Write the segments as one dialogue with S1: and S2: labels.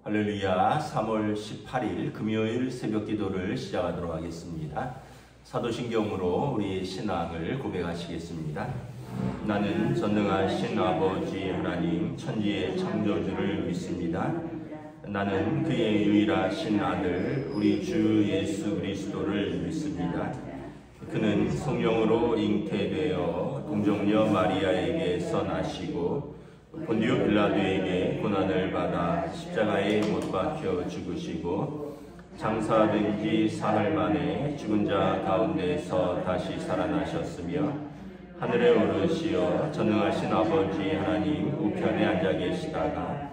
S1: 할렐루야. 3월 18일 금요일 새벽 기도를 시작하도록 하겠습니다. 사도신경으로 우리의 신앙을 고백하시겠습니다. 나는 전능하신 아버지 하나님 천지의 창조주를 믿습니다. 나는 그의 유일하신 아들 우리 주 예수 그리스도를 믿습니다. 그는 성령으로 잉태되어 동정녀 마리아에게서 나시고 본디오 빌라도에게 고난을 받아 십자가에 못 박혀 죽으시고 장사된 지 사흘 만에 죽은 자 가운데서 다시 살아나셨으며 하늘에 오르시어 전능하신 아버지 하나님 우편에 앉아 계시다가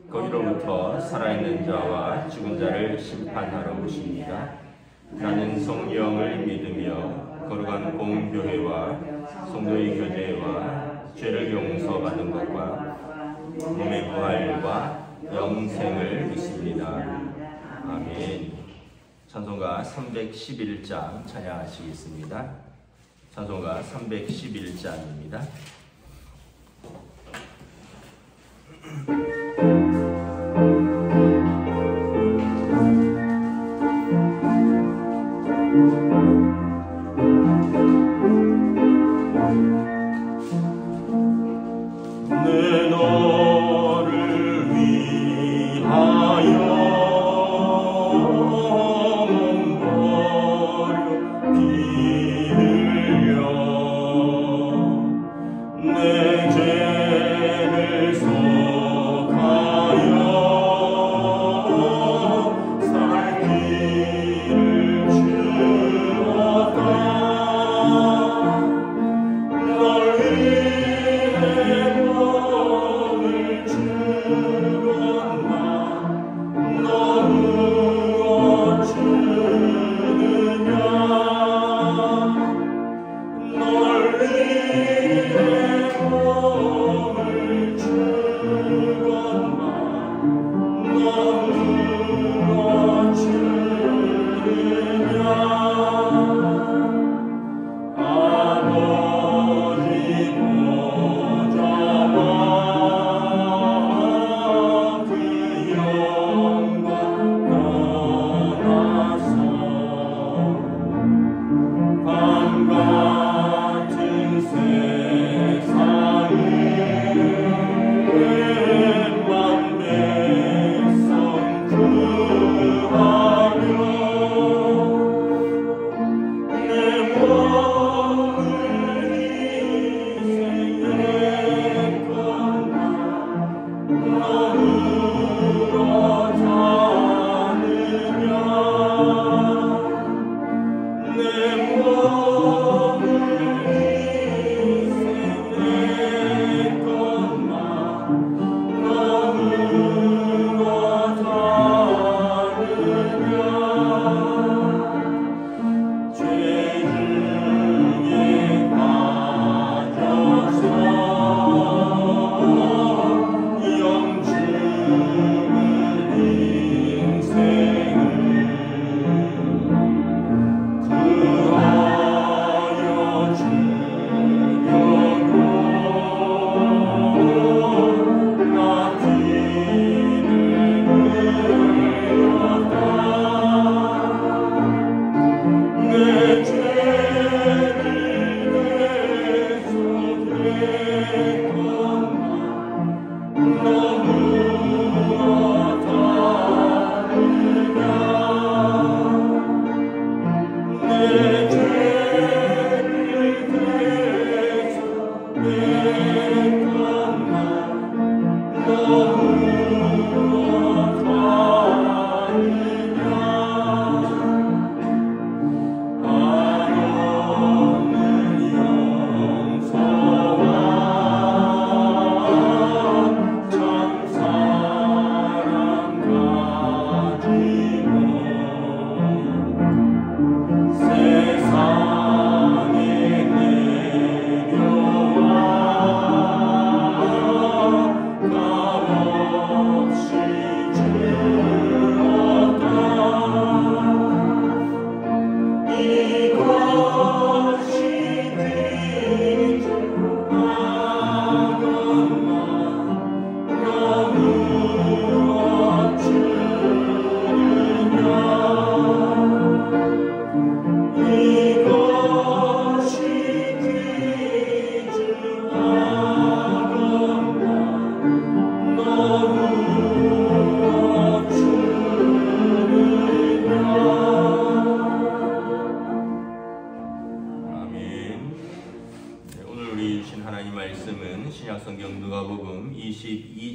S1: 거기로부터 살아있는 자와 죽은 자를 심판하러 오십니다. 나는 성령을 믿으며 거룩한 공교회와 성도의 교제와 죄를 용서받는 것과 몸의 부활과 영생을 믿습니다. 아멘. 찬송가 311장 찬양하시겠습니다. 찬송가 311장입니다.
S2: Oh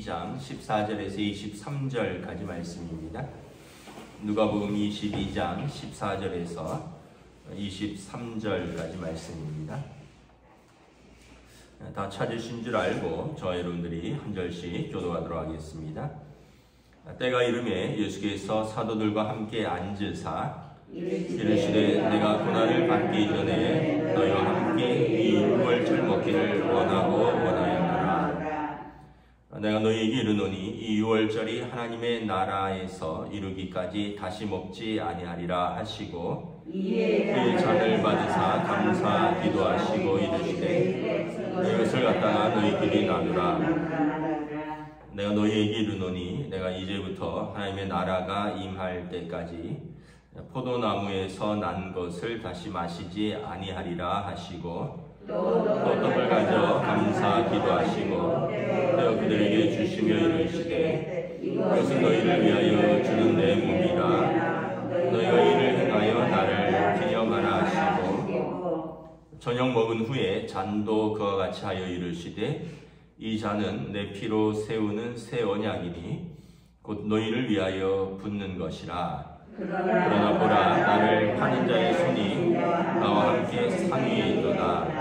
S1: 22장 14절에서 23절까지 말씀입니다. 누가복음 22장 14절에서 23절까지 말씀입니다. 다 찾으신 줄 알고 저와 여러분들이 한 절씩 교도하도록 하겠습니다. 때가 이르매 예수께서 사도들과 함께 앉으사 이르시되 내가 고난을 받기 전에 너희와 함께 이 유월절 먹기를 원하고 원하였노라. 내가 너희에게 이르노니 이 유월절이 하나님의 나라에서 이루기까지 다시 먹지 아니하리라 하시고 그 잔을 받으사 감사 기도하시고 이르시되 이것을 갖다가 너희끼리 나누라. 내가 너희에게 이르노니 내가 이제부터 하나님의 나라가 임할 때까지 포도나무에서 난 것을 다시 마시지 아니하리라 하시고 또 떡을 가져 감사 기도하시고 떼어 그들에게 주시며 이르시되 이것은 너희를 위하여 주는 내 몸이라. 너희가 이를 행하여 나를 기념하라 하시고 저녁 먹은 후에 잔도 그와 같이 하여 이르시되 이 잔은 내 피로 세우는 새 언약이니 곧 너희를 위하여 붓는 것이라. 그러나 보라 나를 파는 자의 손이 나와 함께 상위에 있도다.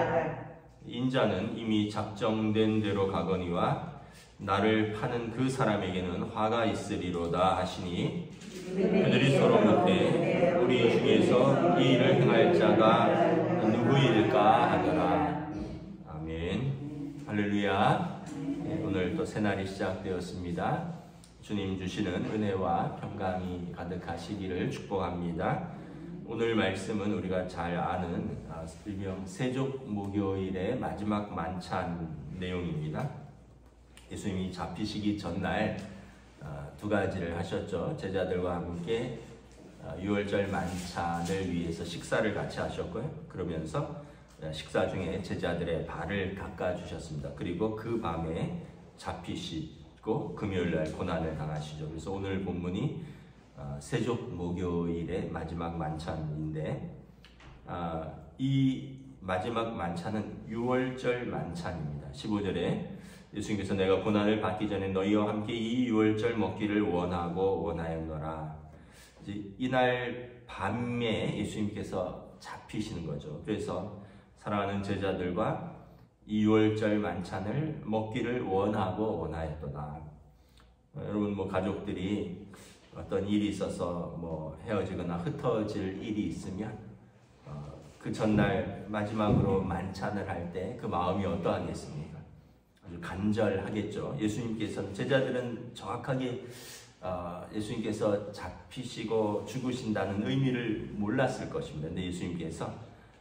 S1: 인자는 이미 작정된 대로 가거니와 나를 파는 그 사람에게는 화가 있으리로다 하시니 그들이 서로 묻되 우리 중에서 이 일을 행할 자가 누구일까 하더라. 아멘. 할렐루야. 오늘 또 새날이 시작되었습니다. 주님 주시는 은혜와 평강이 가득하시기를 축복합니다. 오늘 말씀은 우리가 잘 아는 일명 세족 목요일의 마지막 만찬 내용입니다. 예수님이 잡히시기 전날 두 가지를 하셨죠. 제자들과 함께 유월절 만찬을 위해서 식사를 같이 하셨고요. 그러면서 식사 중에 제자들의 발을 깎아주셨습니다. 그리고 그 밤에 잡히시고 금요일날 고난을 당하시죠. 그래서 오늘 본문이 세족 목요일의 마지막 만찬인데 이 마지막 만찬은 유월절 만찬입니다. 15절에 예수님께서 내가 고난을 받기 전에 너희와 함께 이 유월절 먹기를 원하고 원하였노라. 이날 밤에 예수님께서 잡히시는 거죠. 그래서 사랑하는 제자들과 이 유월절 만찬을 먹기를 원하고 원하였도다. 여러분 가족들이 어떤 일이 있어서 헤어지거나 흩어질 일이 있으면 그 전날 마지막으로 만찬을 할 때 그 마음이 어떠하겠습니까? 아주 간절하겠죠. 예수님께서 제자들은 정확하게 예수님께서 잡히시고 죽으신다는 의미를 몰랐을 것입니다. 근데 예수님께서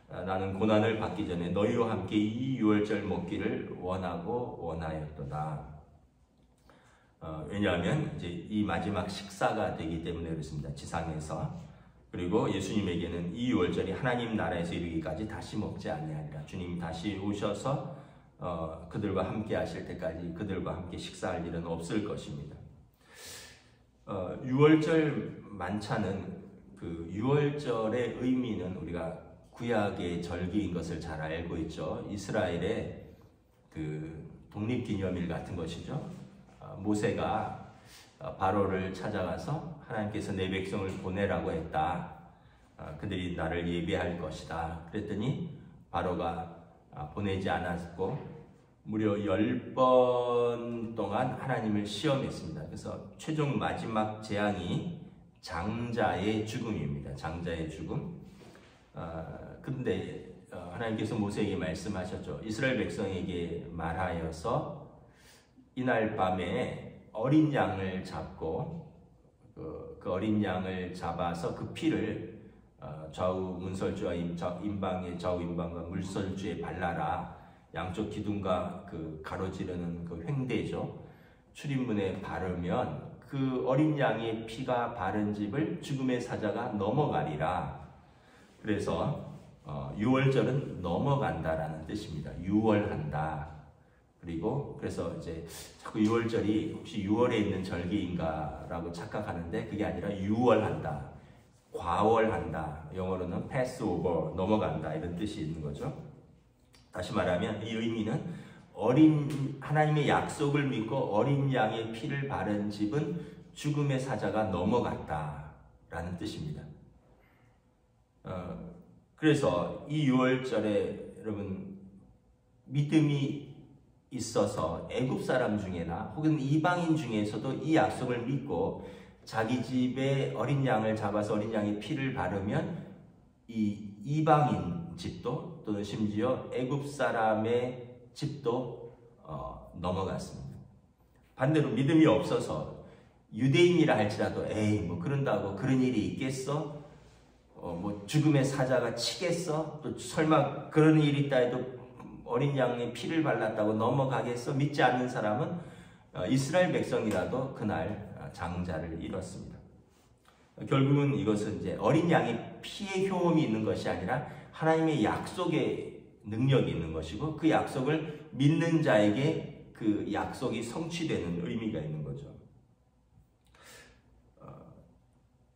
S1: 나는 고난을 받기 전에 너희와 함께 이 유월절 먹기를 원하고 원하였도다. 왜냐하면 이제 이 마지막 식사가 되기 때문에 그렇습니다. 지상에서. 그리고 예수님에게는 이 유월절이 하나님 나라에서 이르기까지 다시 먹지 아니하리라. 주님이 다시 오셔서 그들과 함께 하실 때까지 그들과 함께 식사할 일은 없을 것입니다. 유월절 만찬은 그 유월절의 의미는 우리가 구약의 절기인 것을 잘 알고 있죠. 이스라엘의 그 독립기념일 같은 것이죠. 모세가 바로를 찾아가서 하나님께서 내 백성을 보내라고 했다. 그들이 나를 예배할 것이다. 그랬더니 바로가 보내지 않았고 무려 10번 동안 하나님을 시험했습니다. 그래서 최종 마지막 재앙이 장자의 죽음입니다. 장자의 죽음. 근데 하나님께서 모세에게 말씀하셨죠. 이스라엘 백성에게 말하여서 이날 밤에 어린 양을 잡고 그 어린 양을 잡아서 그 피를 좌우 문설주와 임방의 좌우 임방과 물설주에 발라라. 양쪽 기둥과 그 가로지르는 그 횡대죠. 출입문에 바르면 그 어린 양의 피가 바른 집을 죽음의 사자가 넘어가리라. 그래서 유월절은 넘어간다라는 뜻입니다. 유월한다. 그리고 그래서 이제 자꾸 유월절이 혹시 6월에 있는 절기인가라고 착각하는데 그게 아니라 유월한다, 과월한다. 영어로는 pass over, 넘어간다 이런 뜻이 있는 거죠. 다시 말하면 이 의미는 하나님의 약속을 믿고 어린 양의 피를 바른 집은 죽음의 사자가 넘어갔다라는 뜻입니다. 그래서 이 유월절에 여러분 믿음이 있어서 애굽 사람 중에나 혹은 이방인 중에서도 이 약속을 믿고 자기 집에 어린 양을 잡아서 어린 양의 피를 바르면 이 이방인 집도 또는 심지어 애굽 사람의 집도 넘어갔습니다. 반대로 믿음이 없어서 유대인이라 할지라도 에이 뭐 그런다고 그런 일이 있겠어? 뭐 죽음의 사자가 치겠어? 또 설마 그런 일이 있다 해도 어린 양의 피를 발랐다고 넘어가겠어? 믿지 않는 사람은 이스라엘 백성이라도 그날 장자를 잃었습니다. 결국은 이것은 이제 어린 양의 피의 효험이 있는 것이 아니라 하나님의 약속의 능력이 있는 것이고 그 약속을 믿는 자에게 그 약속이 성취되는 의미가 있는 거죠.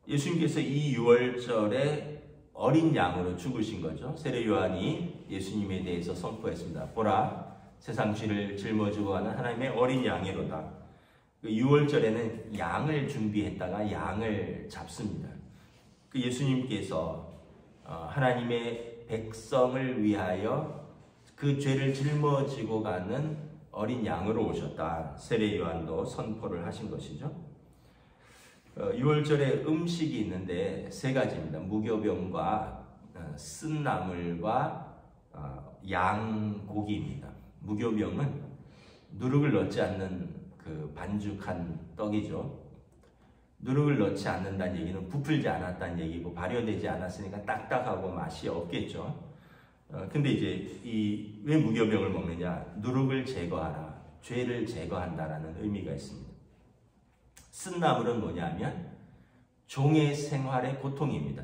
S1: 예수님께서 이 유월절에 어린 양으로 죽으신 거죠. 세례 요한이 예수님에 대해서 선포했습니다. 보라, 세상 죄를 짊어지고 가는 하나님의 어린 양이로다. 그 유월절에는 양을 준비했다가 양을 잡습니다. 그 예수님께서 하나님의 백성을 위하여 그 죄를 짊어지고 가는 어린 양으로 오셨다. 세례 요한도 선포를 하신 것이죠. 6월절에 음식이 있는데 세 가지입니다. 무교병과 쓴 나물과 양고기입니다. 무교병은 누룩을 넣지 않는 그 반죽한 떡이죠. 누룩을 넣지 않는다는 얘기는 부풀지 않았다는 얘기고 발효되지 않았으니까 딱딱하고 맛이 없겠죠. 근데 이제 왜 무교병을 먹느냐? 누룩을 제거하라, 죄를 제거한다라는 의미가 있습니다. 쓴 나물은 뭐냐면 종의 생활의 고통입니다.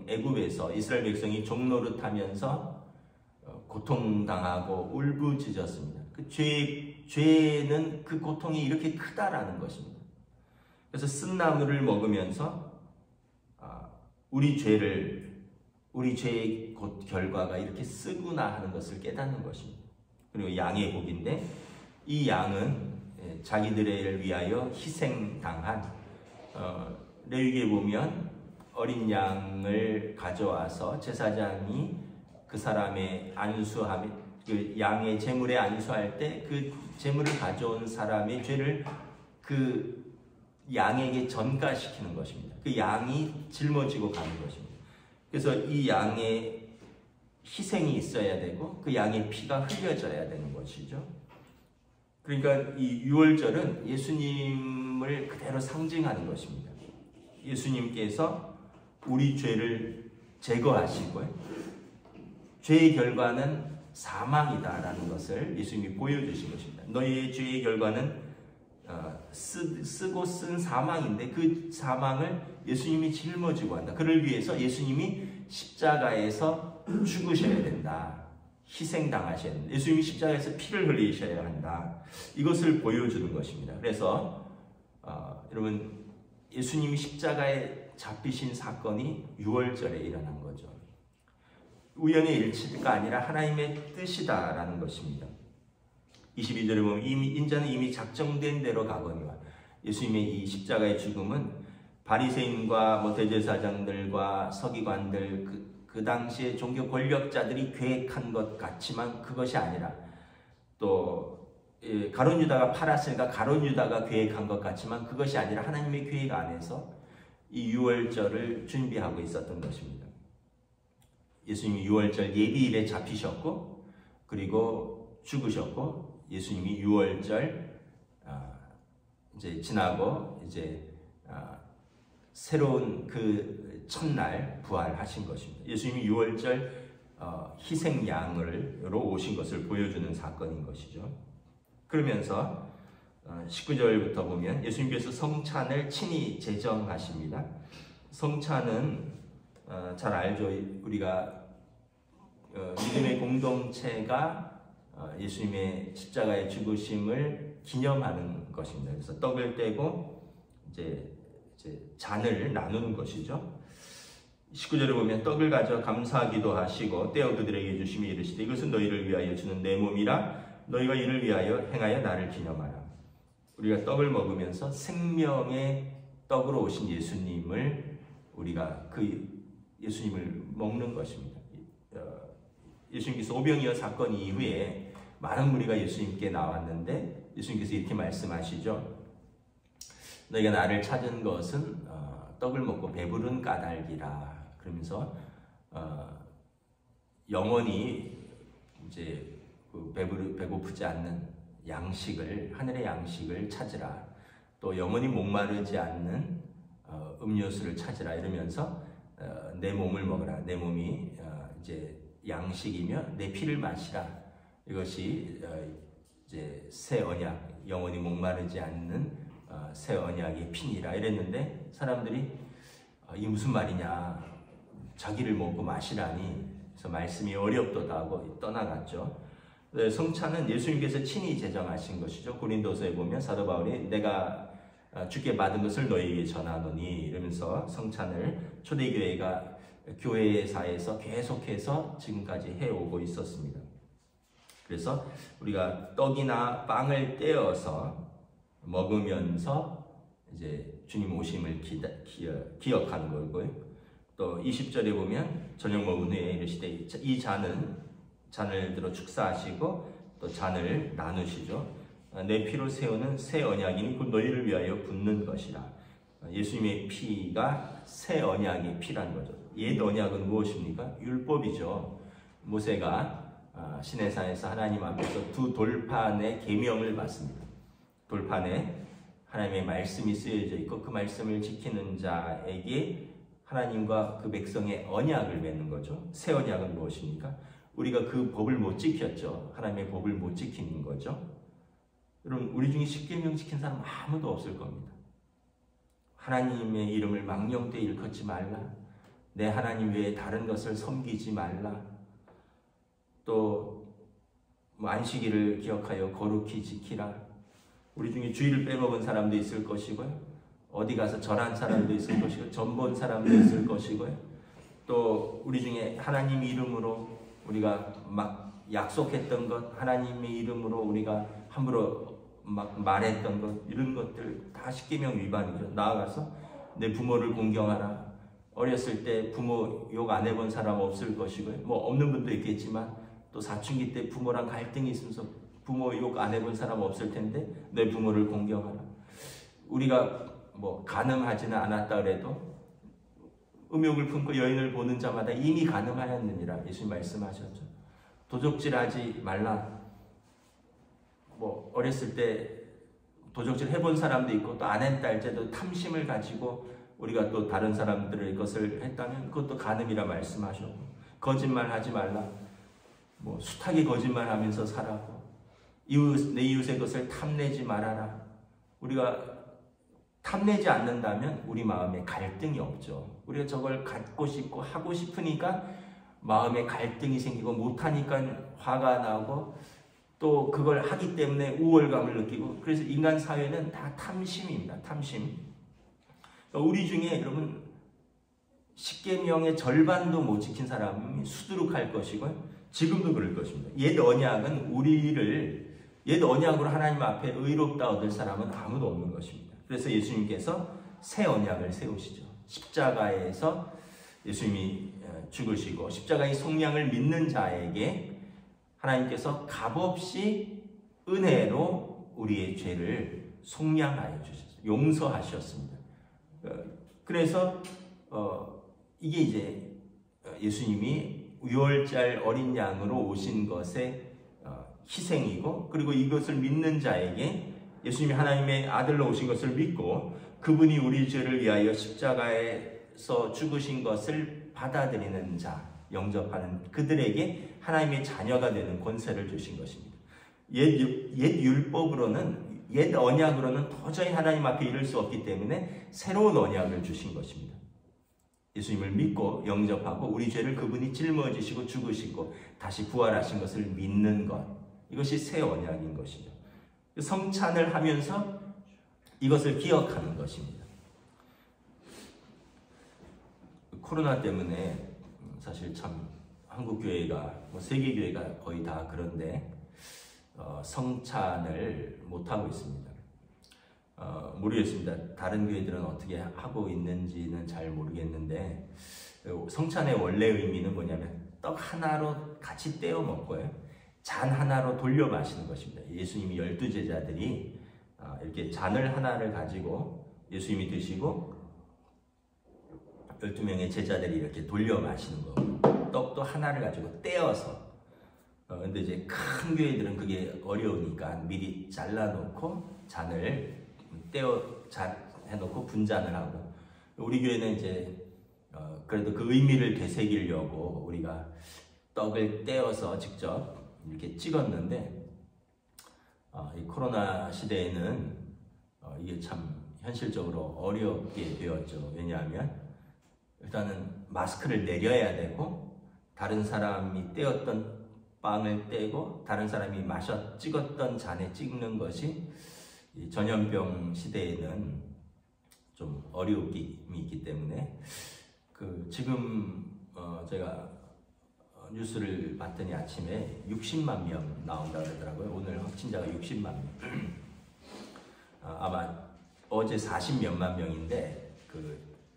S1: 애굽에서 이스라엘 백성이 종노릇하면서 고통당하고 울부짖었습니다. 그 죄는 그 고통이 이렇게 크다라는 것입니다. 그래서 쓴 나물을 먹으면서 우리 죄의 결과가 이렇게 쓰구나 하는 것을 깨닫는 것입니다. 그리고 양의 고기인데 이 양은 자기들을 위하여 희생당한 레위기에 보면 어린 양을 가져와서 제사장이 그 사람의 안수함, 그 양의 제물에 안수할 때 그 제물을 가져온 사람의 죄를 그 양에게 전가시키는 것입니다. 그 양이 짊어지고 가는 것입니다. 그래서 이 양의 희생이 있어야 되고 그 양의 피가 흘려져야 되는 것이죠. 그러니까 이 유월절은 예수님을 그대로 상징하는 것입니다. 예수님께서 우리 죄를 제거하시고 죄의 결과는 사망이다라는 것을 예수님이 보여주신 것입니다. 너희의 죄의 결과는 쓰고 쓴 사망인데 그 사망을 예수님이 짊어지고 한다. 그를 위해서 예수님이 십자가에서 죽으셔야 된다. 희생당하셔야 된다. 예수님이 십자가에서 피를 흘리셔야 한다. 이것을 보여주는 것입니다. 그래서 여러분 예수님이 십자가에 잡히신 사건이 유월절에 일어난 거죠. 우연의 일치가 아니라 하나님의 뜻이다라는 것입니다. 22절에 보면 인자는 이미 작정된 대로 가거니와 예수님의 이 십자가의 죽음은 바리새인과 대제사장들과 서기관들 그 당시에 종교 권력자들이 계획한 것 같지만 그것이 아니라 또 가룟 유다가 팔았으니까 가룟 유다가 계획한 것 같지만 그것이 아니라 하나님의 계획 안에서 이 유월절을 준비하고 있었던 것입니다. 예수님이 유월절 예비일에 잡히셨고 그리고 죽으셨고 예수님이 유월절 이제 지나고 이제 새로운 그 첫날 부활하신 것입니다. 예수님이 유월절 희생양으로 오신 것을 보여주는 사건인 것이죠. 그러면서 19절부터 보면 예수님께서 성찬을 친히 제정하십니다. 성찬은 잘 알죠. 우리가 믿음의 공동체가 예수님의 십자가의 죽으심을 기념하는 것입니다. 그래서 떡을 떼고 이제 잔을 나누는 것이죠. 19절에 보면 떡을 가져 감사기도 하시고 떼어 그들에게 주시며 이르시되 이것은 너희를 위하여 주는 내 몸이라 너희가 이를 위하여 행하여 나를 기념하라. 우리가 떡을 먹으면서 생명의 떡으로 오신 예수님을 우리가 예수님을 먹는 것입니다. 예수님께서 오병이어 사건 이후에 많은 무리가 예수님께 나왔는데 예수님께서 이렇게 말씀하시죠. 너희가 나를 찾은 것은 떡을 먹고 배부른 까닭이라. 그러면서 영원히 이제 배고프지 않는 양식을, 하늘의 양식을 찾으라. 또 영원히 목마르지 않는 음료수를 찾으라. 이러면서 내 몸을 먹으라. 내 몸이 이제 양식이며 내 피를 마시라. 이것이 이제 새 언약, 영원히 목마르지 않는 새 언약의 피니라. 이랬는데 사람들이 이게 무슨 말이냐, 자기를 먹고 마시라니, 그래서 말씀이 어렵도다 하고 떠나갔죠. 성찬은 예수님께서 친히 제정하신 것이죠. 고린도서에 보면 사도 바울이 내가 주께 받은 것을 너희에게 전하노니 이러면서 성찬을 초대교회가 교회사에서 계속해서 지금까지 해오고 있었습니다. 그래서 우리가 떡이나 빵을 떼어서 먹으면서 이제 주님 오심을 기억하는 거고요. 또 20절에 보면 저녁 먹은 후에 이르시되 이 잔을 들어 축사하시고 또 잔을 나누시죠. 내 피로 세우는 새 언약이니 곧 너희를 위하여 붓는 것이라. 예수님의 피가 새 언약의 피란 거죠. 옛 언약은 무엇입니까? 율법이죠. 모세가 시내산에서 하나님 앞에서 두 돌판의 계명을 받습니다. 돌판에 하나님의 말씀이 쓰여져 있고 그 말씀을 지키는 자에게 하나님과 그 백성의 언약을 맺는 거죠. 새 언약은 무엇입니까? 우리가 그 법을 못 지켰죠. 하나님의 법을 못 지키는 거죠. 여러분, 우리 중에 십계명 지킨 사람 아무도 없을 겁니다. 하나님의 이름을 망령되이 일컫지 말라. 내 하나님 외에 다른 것을 섬기지 말라. 또 안식일을 기억하여 거룩히 지키라. 우리 중에 주일을 빼먹은 사람도 있을 것이고요. 어디 가서 절한 사람도 있을 것이고 전본 사람도 있을 것이고요. 또 우리 중에 하나님 이름으로 우리가 막 약속했던 것, 하나님의 이름으로 우리가 함부로 막 말했던 것, 이런 것들 다 십계명 위반이죠. 나아가서 내 부모를 공경하라. 어렸을 때 부모 욕 안 해본 사람 없을 것이고요. 뭐 없는 분도 있겠지만 또 사춘기 때 부모랑 갈등이 있으면서 부모 욕 안 해본 사람 없을 텐데 내 부모를 공경하라. 우리가 뭐 간음하지는 않았다 그래도 음욕을 품고 여인을 보는 자마다 이미 간음하였느니라. 예수님 말씀하셨죠. 도적질하지 말라. 뭐 어렸을 때 도적질 해본 사람도 있고 또 안 했다 할지라도 탐심을 가지고 우리가 또 다른 사람들의 것을 했다면 그것도 간음이라 말씀하셨고, 거짓말하지 말라. 뭐 숱하게 거짓말하면서 살라고, 내 이웃의 것을 탐내지 말아라. 우리가 탐내지 않는다면 우리 마음에 갈등이 없죠. 우리가 저걸 갖고 싶고 하고 싶으니까 마음에 갈등이 생기고 못하니까 화가 나고 또 그걸 하기 때문에 우월감을 느끼고, 그래서 인간 사회는 다 탐심입니다. 탐심. 우리 중에 여러분 십계명의 절반도 못 지킨 사람이 수두룩할 것이고 지금도 그럴 것입니다. 옛 언약은 옛 언약으로 하나님 앞에 의롭다 얻을 사람은 아무도 없는 것입니다. 그래서 예수님께서 새 언약을 세우시죠. 십자가에서 예수님이 죽으시고 십자가의 속량을 믿는 자에게 하나님께서 값없이 은혜로 우리의 죄를 속량하여 주셨어요. 용서하셨습니다. 그래서 이게 이제 예수님이 유월절 어린 양으로 오신 것의 희생이고, 그리고 이것을 믿는 자에게 예수님이 하나님의 아들로 오신 것을 믿고 그분이 우리 죄를 위하여 십자가에서 죽으신 것을 받아들이는 자, 영접하는 그들에게 하나님의 자녀가 되는 권세를 주신 것입니다. 옛 율법으로는, 옛 언약으로는 도저히 하나님 앞에 이를 수 없기 때문에 새로운 언약을 주신 것입니다. 예수님을 믿고 영접하고 우리 죄를 그분이 짊어지시고 죽으시고 다시 부활하신 것을 믿는 것, 이것이 새 언약인 것이죠. 성찬을 하면서 이것을 기억하는 것입니다. 코로나 때문에 사실 참 한국 교회가, 세계 교회가 거의 다 그런데 성찬을 못하고 있습니다. 모르겠습니다. 다른 교회들은 어떻게 하고 있는지는 잘 모르겠는데 성찬의 원래 의미는 뭐냐면 떡 하나로 같이 떼어 먹고요. 잔 하나로 돌려 마시는 것입니다. 예수님이 12제자들이 이렇게 잔을 하나를 가지고 예수님이 드시고 12명의 제자들이 이렇게 돌려 마시는 거고 떡도 하나를 가지고 떼어서 근데 이제 큰 교회들은 그게 어려우니까 미리 잘라놓고 잔을 해놓고 분잔을 하고 우리 교회는 이제 그래도 그 의미를 되새기려고 우리가 떡을 떼어서 직접 이렇게 찍었는데 이 코로나 시대에는 이게 참 현실적으로 어렵게 되었죠. 왜냐하면 일단은 마스크를 내려야 되고 다른 사람이 떼었던 빵을 떼고 다른 사람이 찍었던 잔에 찍는 것이 이 전염병 시대에는 좀 어려움이 있기 때문에 지금 제가 뉴스를 봤더니 아침에 60만 명 나온다고 그러더라고요. 오늘 확진자가 60만 명. 아마 어제 40몇만 명인데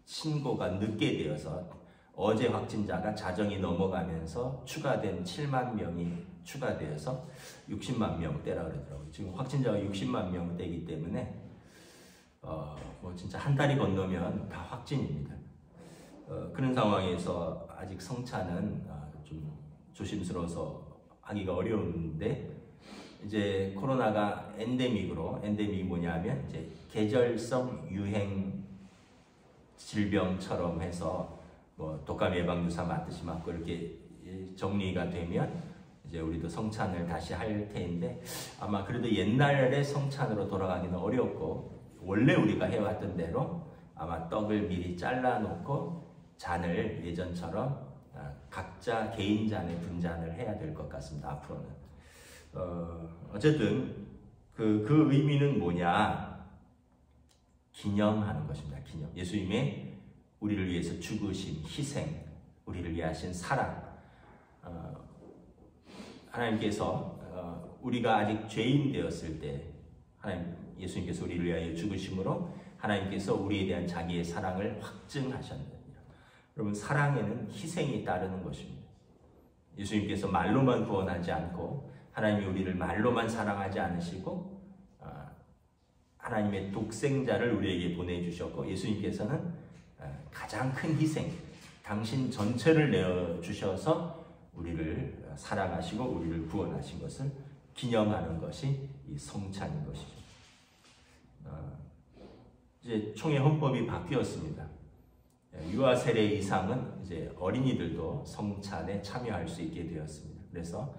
S1: 신고가 늦게 되어서 어제 확진자가 자정이 넘어가면서 추가된 7만 명이 추가되어서 60만 명대라 그러더라고요. 지금 확진자가 60만 명대이기 때문에 뭐 진짜 한 달이 건너면 다 확진입니다. 그런 상황에서 아직 성찬은 좀 조심스러워서 하기가 어려운데 이제 코로나가 엔데믹이 뭐냐면 이제 계절성 유행 질병처럼 해서 뭐 독감 예방 주사 맞듯이 맞고 이렇게 정리가 되면 이제 우리도 성찬을 다시 할 테인데 아마 그래도 옛날의 성찬으로 돌아가기는 어렵고 원래 우리가 해왔던 대로 아마 떡을 미리 잘라놓고 잔을 예전처럼 각자 개인 잔에 분잔을 해야 될 것 같습니다. 앞으로는 어쨌든 그 의미는 뭐냐? 기념하는 것입니다. 기념. 예수님의 우리를 위해서 죽으신 희생, 우리를 위해 하신 사랑. 하나님께서 우리가 아직 죄인 되었을 때 예수님께서 우리를 위하여 죽으심으로 하나님께서 우리에 대한 자기의 사랑을 확증하셨습니다. 여러분, 사랑에는 희생이 따르는 것입니다. 예수님께서 말로만 구원하지 않고 하나님이 우리를 말로만 사랑하지 않으시고 하나님의 독생자를 우리에게 보내주셨고 예수님께서는 가장 큰 희생, 당신 전체를 내어주셔서 우리를 사랑하시고 우리를 구원하신 것을 기념하는 것이 이 성찬인 것이죠. 이제 총회 헌법이 바뀌었습니다. 유아 세례 이상은 이제 어린이들도 성찬에 참여할 수 있게 되었습니다. 그래서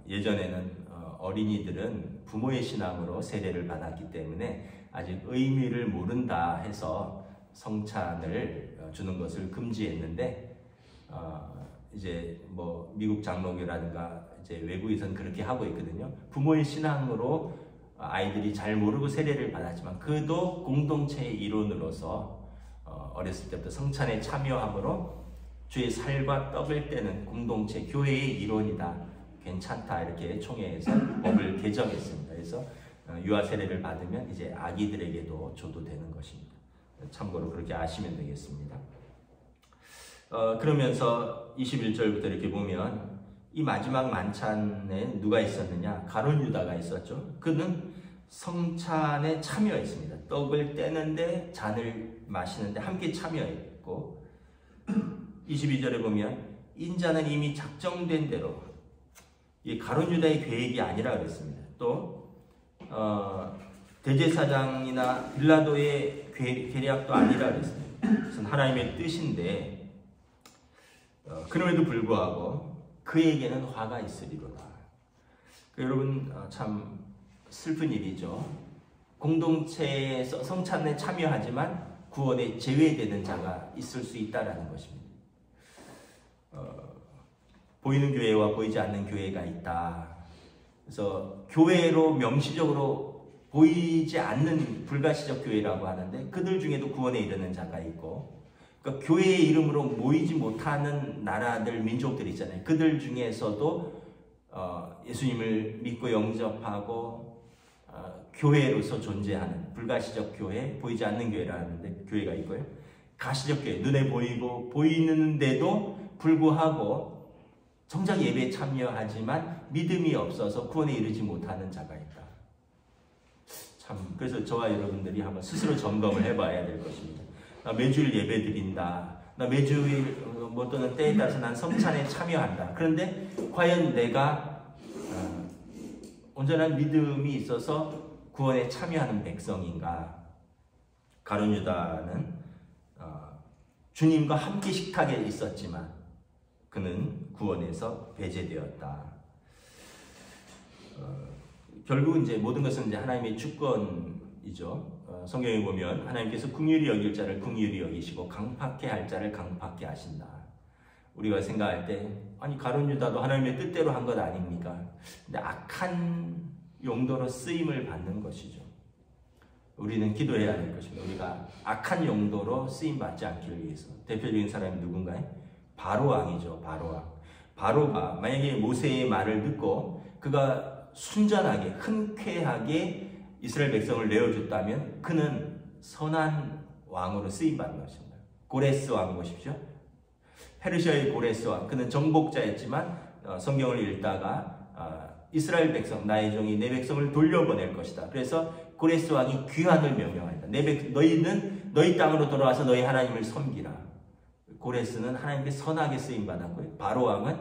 S1: 예전에는 어린이들은 부모의 신앙으로 세례를 받았기 때문에 아직 의미를 모른다 해서 성찬을 주는 것을 금지했는데 이제 뭐 미국 장로교라든가 이제 외국에서는 그렇게 하고 있거든요. 부모의 신앙으로 아이들이 잘 모르고 세례를 받았지만 그도 공동체의 일원으로서 어렸을 때부터 성찬에 참여함으로 주의 살과 떡을 떼는 공동체, 교회의 일원이다. 괜찮다. 이렇게 총회에서 법을 개정했습니다. 그래서 유아 세례를 받으면 이제 아기들에게도 줘도 되는 것입니다. 참고로 그렇게 아시면 되겠습니다. 그러면서 21절부터 이렇게 보면 이 마지막 만찬에 누가 있었느냐? 가룟 유다가 있었죠. 그는 성찬에 참여했습니다. 떡을 떼는데 잔을 마시는데 함께 참여했고 22절에 보면 인자는 이미 작정된 대로 이 가룟 유다의 계획이 아니라 그랬습니다. 또 대제사장이나 빌라도의 계략도 아니라 그랬습니다. 그것은 하나님의 뜻인데 그럼에도 불구하고 그에게는 화가 있으리로다. 여러분 참 슬픈 일이죠. 공동체에서 성찬에 참여하지만 구원에 제외되는 자가 있을 수 있다는 것입니다. 보이는 교회와 보이지 않는 교회가 있다. 그래서 교회로 명시적으로 보이지 않는 불가시적 교회라고 하는데 그들 중에도 구원에 이르는 자가 있고 그러니까 교회의 이름으로 모이지 못하는 나라들, 민족들 있잖아요. 그들 중에서도 예수님을 믿고 영접하고 교회로서 존재하는 불가시적 교회, 보이지 않는 교회라는 교회가 있고요. 가시적 교회, 눈에 보이고 보이는데도 불구하고 정작 예배에 참여하지만 믿음이 없어서 구원에 이르지 못하는 자가 있다. 참, 그래서 저와 여러분들이 한번 스스로 점검을 해봐야 될 것입니다. 나 매주일 예배 드린다. 나 매주일 또는 때에 따라서 난 성찬에 참여한다. 그런데 과연 내가 온전한 믿음이 있어서 구원에 참여하는 백성인가? 가룟 유다는 주님과 함께 식탁에 있었지만 그는 구원에서 배제되었다. 결국 이제 모든 것은 이제 하나님의 주권이죠. 성경에 보면 하나님께서 긍휼히 여길 자를 긍휼히 여기시고 강팍해 할 자를 강팍해 하신다. 우리가 생각할 때 아니 가룟 유다도 하나님의 뜻대로 한 것 아닙니까? 근데 악한 용도로 쓰임을 받는 것이죠. 우리는 기도해야 할 것입니다. 우리가 악한 용도로 쓰임 받지 않기를 위해서. 대표적인 사람이 누군가요? 바로 왕이죠. 바로 왕. 바로가 만약에 모세의 말을 듣고 그가 순전하게 흔쾌하게 이스라엘 백성을 내어줬다면 그는 선한 왕으로 쓰임받는 것입니다. 고레스 왕 보십시오. 페르시아의 고레스 왕. 그는 정복자였지만 성경을 읽다가 이스라엘 백성, 나의 종이 내 백성을 돌려보낼 것이다. 그래서 고레스 왕이 귀환을 명령한다. 너희는 너희 땅으로 돌아와서 너희 하나님을 섬기라. 고레스는 하나님께 선하게 쓰임받았고요. 바로 왕은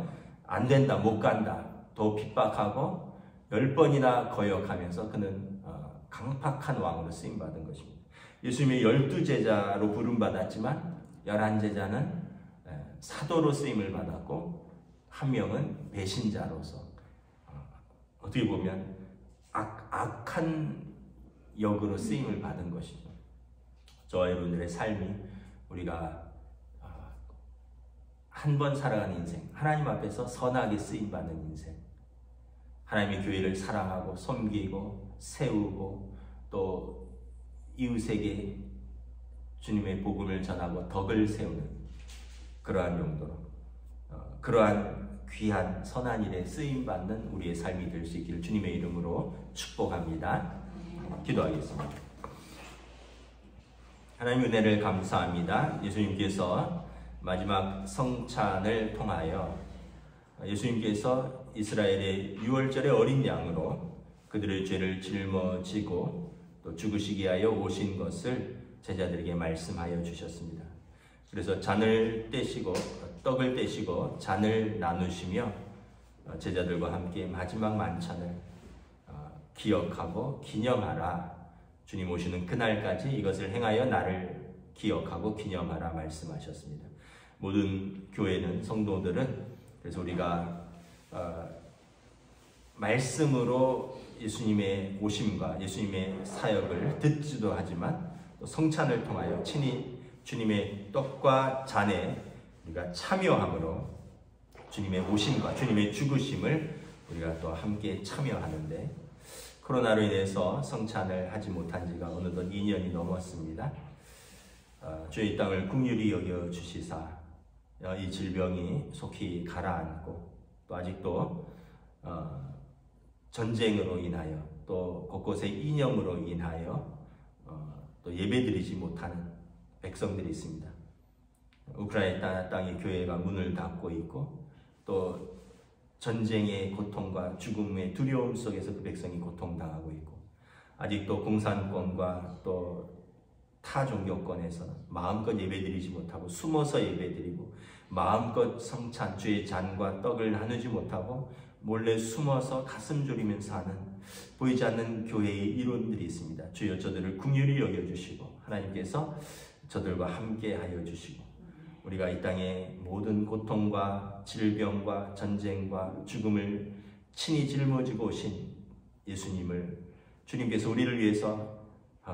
S1: 안 된다, 못 간다. 더 핍박하고 10번이나 거역하면서 그는 강팍한 왕으로 쓰임받은 것입니다. 예수님의 12제자로 부름받았지만 11제자는 사도로 쓰임을 받았고 한 명은 배신자로서 어떻게 보면 악한 역으로 쓰임을 받은 것이죠. 저와 여러분들의 삶이 우리가 한 번 살아가는 인생, 하나님 앞에서 선하게 쓰임받는 인생, 하나님의 교회를 사랑하고 섬기고 세우고 또 이웃에게 주님의 복음을 전하고 덕을 세우는 그러한 용도로 그러한 귀한 선한 일에 쓰임받는 우리의 삶이 될 수 있기를 주님의 이름으로 축복합니다. 기도하겠습니다. 하나님 은혜를 감사합니다. 예수님께서 마지막 성찬을 통하여 예수님께서 이스라엘의 유월절의 어린 양으로 그들의 죄를 짊어지고 또 죽으시기 위하여 오신 것을 제자들에게 말씀하여 주셨습니다. 그래서 잔을 떼시고 떡을 떼시고 잔을 나누시며 제자들과 함께 마지막 만찬을 기억하고 기념하라. 주님 오시는 그날까지 이것을 행하여 나를 기억하고 기념하라 말씀하셨습니다. 모든 교회는 성도들은 그래서 우리가 말씀으로 예수님의 오심과 예수님의 사역을 듣지도 하지만 또 성찬을 통하여 친히 주님의 떡과 잔에 우리가 참여함으로 주님의 오심과 주님의 죽으심을 우리가 또 함께 참여하는데 코로나로 인해서 성찬을 하지 못한 지가 어느덧 2년이 넘었습니다. 주의 땅을 긍휼히 여겨 주시사 이 질병이 속히 가라앉고 또 아직도 전쟁으로 인하여 또 곳곳에 이념으로 인하여 또 예배드리지 못하는 백성들이 있습니다. 우크라이나 땅의 교회가 문을 닫고 있고 또 전쟁의 고통과 죽음의 두려움 속에서 그 백성이 고통당하고 있고 아직도 공산권과 또 타 종교권에서 마음껏 예배드리지 못하고 숨어서 예배드리고 마음껏 성찬 주의 잔과 떡을 나누지 못하고 몰래 숨어서 가슴 졸이면서 하는 보이지 않는 교회의 이론들이 있습니다. 주여 저들을 긍휼히 여겨주시고 하나님께서 저들과 함께 하여 주시고 우리가 이 땅의 모든 고통과 질병과 전쟁과 죽음을 친히 짊어지고 오신 예수님을 주님께서 우리를 위해서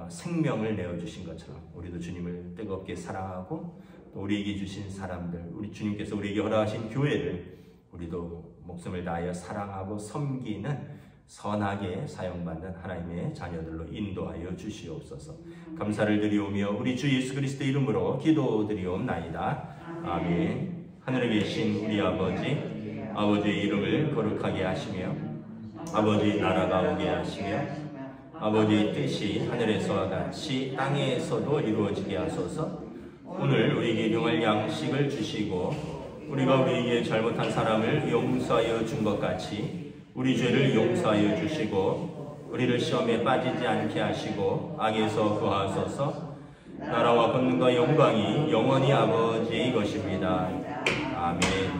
S1: 생명을 내어주신 것처럼 우리도 주님을 뜨겁게 사랑하고 또 우리에게 주신 사람들 우리 주님께서 우리에게 허락하신 교회를 우리도 목숨을 다하여 사랑하고 섬기는 선하게 사용받는 하나님의 자녀들로 인도하여 주시옵소서. 감사를 드리오며 우리 주 예수 그리스도의 이름으로 기도드리옵나이다. 아멘. 하늘에 계신 우리 아버지 아버지의 이름을 거룩하게 하시며 아버지의 나라가 오게 하시며 아버지의 뜻이 하늘에서와 같이 땅에서도 이루어지게 하소서. 오늘 우리에게 일용할 양식을 주시고 우리가 우리에게 잘못한 사람을 용서하여 준 것 같이 우리 죄를 용서하여 주시고 우리를 시험에 빠지지 않게 하시고 악에서 구하소서. 나라와 권능과 영광이 영원히 아버지의 것입니다. 아멘.